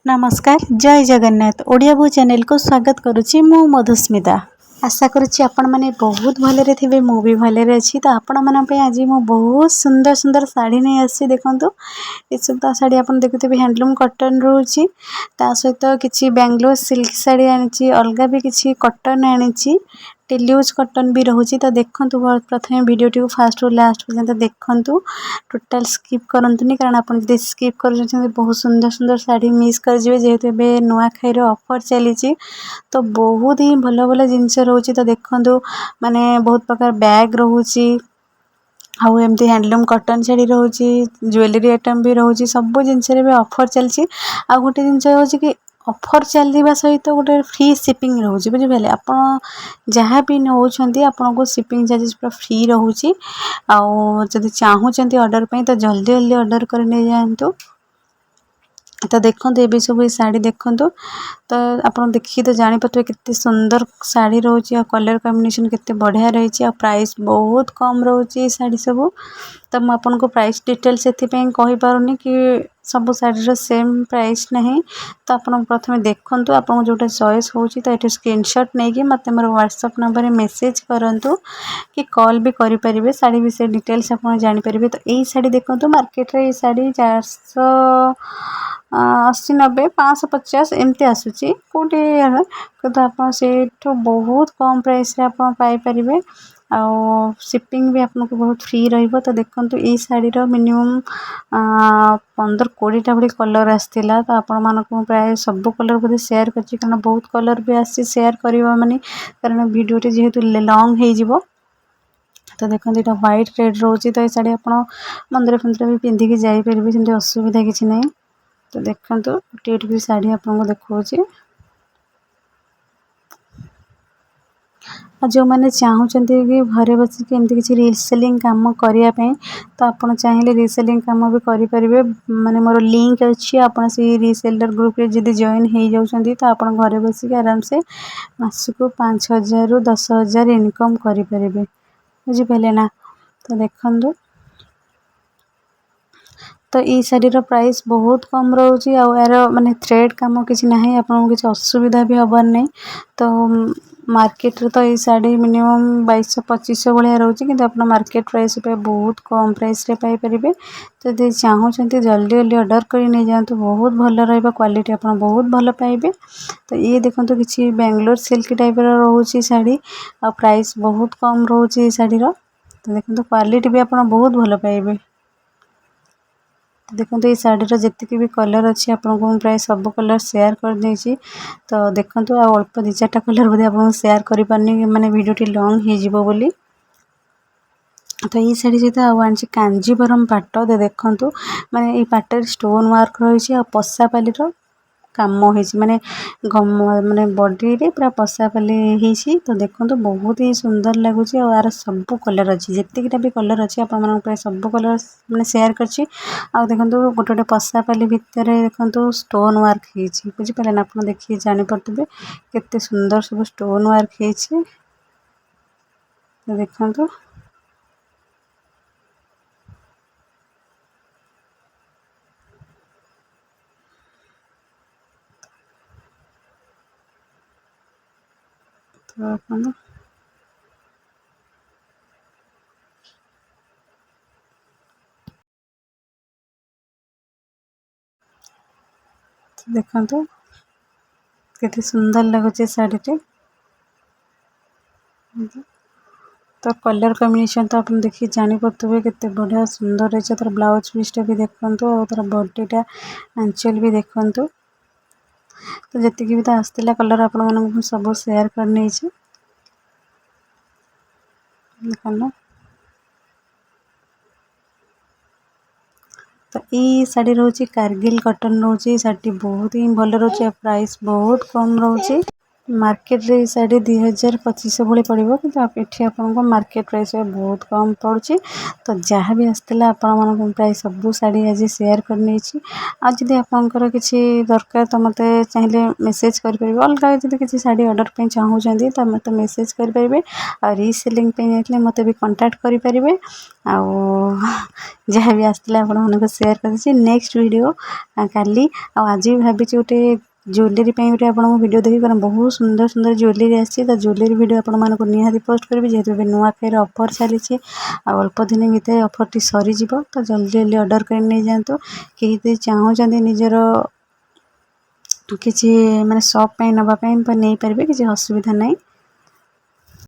नमस्कार जय जगन्नाथ ओडिया भू चैनल को स्वागत करुच्ची मु मधुस्मिता। आशा करुच्ची आपण मैंने बहुत भलरे थे मु भी भलरे अच्छी। तो आपण मानी आज मु बहुत सुंदर सुंदर शाढ़ी नहीं आसी देखु ये सब तो शाढ़ी आप देखुथे हैंडलूम कटन रोची ता सहित किसी बेंगलोर सिल्क शाढ़ी आनी अलग भी किसी कटन आनी टेल्यूज कटन भी रोचे। तो देखु प्रथम वीडियोटी को फास्ट रु लास्ट पर्यंत देखु टोटाल स्किप करंतुनी कारण आप स्किप कर बहुत सुंदर सुंदर शाढ़ी मिस कर जेहेतु नुआखाईर ऑफर चली तो बहुत ही भल भल जिनस रोचे। तो देखु माने बहुत प्रकार बैग रोची आउ एमती हैंडलूम कटन शाढ़ी रोची ज्वेलरी आइटम भी रोची सब जिनस ऑफर चलती। आ गोटे जिनस हो कि ऑफर चलवा सहित गोटे फ्री शिपिंग रोचे बुझिपारे आप जहाँ भी नौकरी आपन को शिपिंग चार्जेस पूरा फ्री रोचे। आदि चाहूँगी ऑर्डर पे तो जल्दी जल्दी ऑर्डर कर नहीं जातु। तो देखो ये सब ये शाढ़ी देखु तो आप देखिए तो जानीपे कितने सुंदर शाढ़ी रोचे कलर कॉम्बिनेशन केते बढ़िया रही प्राइस बहुत कम रोचे शाढ़ी सब। तो मुझे आपको प्राइस डिटेल से कही पारुनी कि सब शाढ़ीर सेम प्राइस नहीं। तो आप प्रथम देखु आपको जोटा चॉइस होची तो ये स्क्रीनशॉट नहीं कि मत मोर व्हाट्सएप नंबर मेसेज करूँ कि कॉल भी करें शाढ़ी विषय डिटेल्स आप जानीपर। तो यही शाढ़ी देखो मार्केट रे शाढ़ी 480 90 550 एमती आसूची कौटे कितना आप बहुत कम प्राइस रे आप पाइपर आउ शिपिंग भी आपको बहुत फ्री रहिबो। तो देखो ये शाढ़ीर मिनिमम 15-20टा भाई कलर आसाला। तो आपण मानक प्राय सब कलर बोधे सेयार करछि कारण बहुत कलर भी आसी सेयार करवा मानी कारण वीडियोटी जेहेतु लॉन्ग हो। तो देखो यहाँ व्हाइट रेड रोचे तो ये शाढ़ी आप मंदिर फंदिर भी पिंधिकी जापर सेमती असुविधा किसी ना। तो देखो गोटे भी शाढ़ी आपको देखा जो मैंने चाहूँगी कि घरे बसिक एमती किसी रीसेलिंग काम करने तो आप चाहिए रीसेलिंग काम भी करेंगे माने मोर लिंक अच्छी आप रीसेलर ग्रुप रे जब जॉइन हो जाती तो आप घरे बसिक आराम से मासक 5000 रु 10,000 इनकम करेंगे बुझिपारे ना। तो देखु तो ये शाढ़ीर प्राइस बहुत कम रोचे यार माने थ्रेड काम किसी ना आपको किसी असुविधा भी हबार नहीं। तो मार्केट रे तो ये शाढ़ी मिनिमम 2200-2500 भाया रोचे कि आप मार्केट प्राइस पे बहुत कम प्राइस रे पाइपर। तो यदि चाहूँगी जल्दी जल्दी ऑर्डर कर नहीं जातु बहुत भल रहा क्वालिटी आप बहुत भल पाइबे। तो ये देखो किसी बेंगलोर सिल्क टाइप रोचे शाढ़ी आ प्राइस बहुत कम रोचे शाढ़ीर। तो देखो क्वालिटी भी आप बहुत भल पाइबे। देखो ये शाढ़ीर जी भी कलर अच्छी आपको प्राय सब कलर सेयार कर देछि। तो देखो अल्प 2-4टा कलर बोधे आप सेयार करें माने वीडियोटी लॉन्ग हो बोली। तो ये शाढ़ी सहित आनी कांजीवरम पाट दे देखु माने ये पाटर स्टोन वर्क रही पशापाली काम माने माने बॉडी रे पूरा पशापाली। तो देखो बहुत ही सुंदर लगुच यार सब कलर अच्छी जितकीटा भी कलर अच्छी आप प्राय सब कलर मैंने सेयार कर। देखो गोटे गोटे पशापाली भितर देखो स्टोन वर्क हो बुझिपारे ना आप देखिए जानीपे केते सुंदर सब स्टोन वर्क हो। देखो तो अपन देखो केते सुंदर लगुचे शाढ़ी। तो कलर कॉम्बिनेशन तो आप देखिए जानीपे केते बढ़िया सुंदर रही तार ब्लाउज पीसटा भी देखु तार बॉडीटा आंचल भी देखु। तो जी भी तो आसला कलर आप सब सेयार करनी देखो। तो ये शाढ़ी रोचे कारगिल कटन रोचे शाढ़ी बहुत ही भल रोचे प्राइस बहुत कम रोचे। मार्केट रे शाढ़ी 2000-2500 भली पड़ो कि एठी आपको मार्केट प्राइस बहुत कम पड़ुची। तो जहाँ भी आसला आपण प्राय सबू शाढ़ी आज शेयर करनी आज आपंकर किसी दरकार तो मत चाहिए मेसेज करेंगे अलग जब किसी शाढ़ी ऑर्डर पे चाहूँगी तो मत मेसेज करेंगे आ रीसेलिंग पे मत भी कांटेक्ट करेंगे जहाँ भी आसला आपण शेयर कर नेक्स्ट वीडियो काली आज भी भावी गोटे ज्वेलरी गोटे आपको वीडियो देखिए बहुत सुंदर सुंदर ज्वेलरी आसी ज्वेलरी वीडियो आपको निहाती पोस्ट करी जेहेतु नुआखाई ऑफर चली अल्प दिन भितर ऑफर टी सरीज तो जल्दी जल्दी ऑर्डर कर नहीं जातु कि चाहूँगी निजर किसी माने शॉप पे नवापाई नहीं पारे किसी असुविधा नहीं।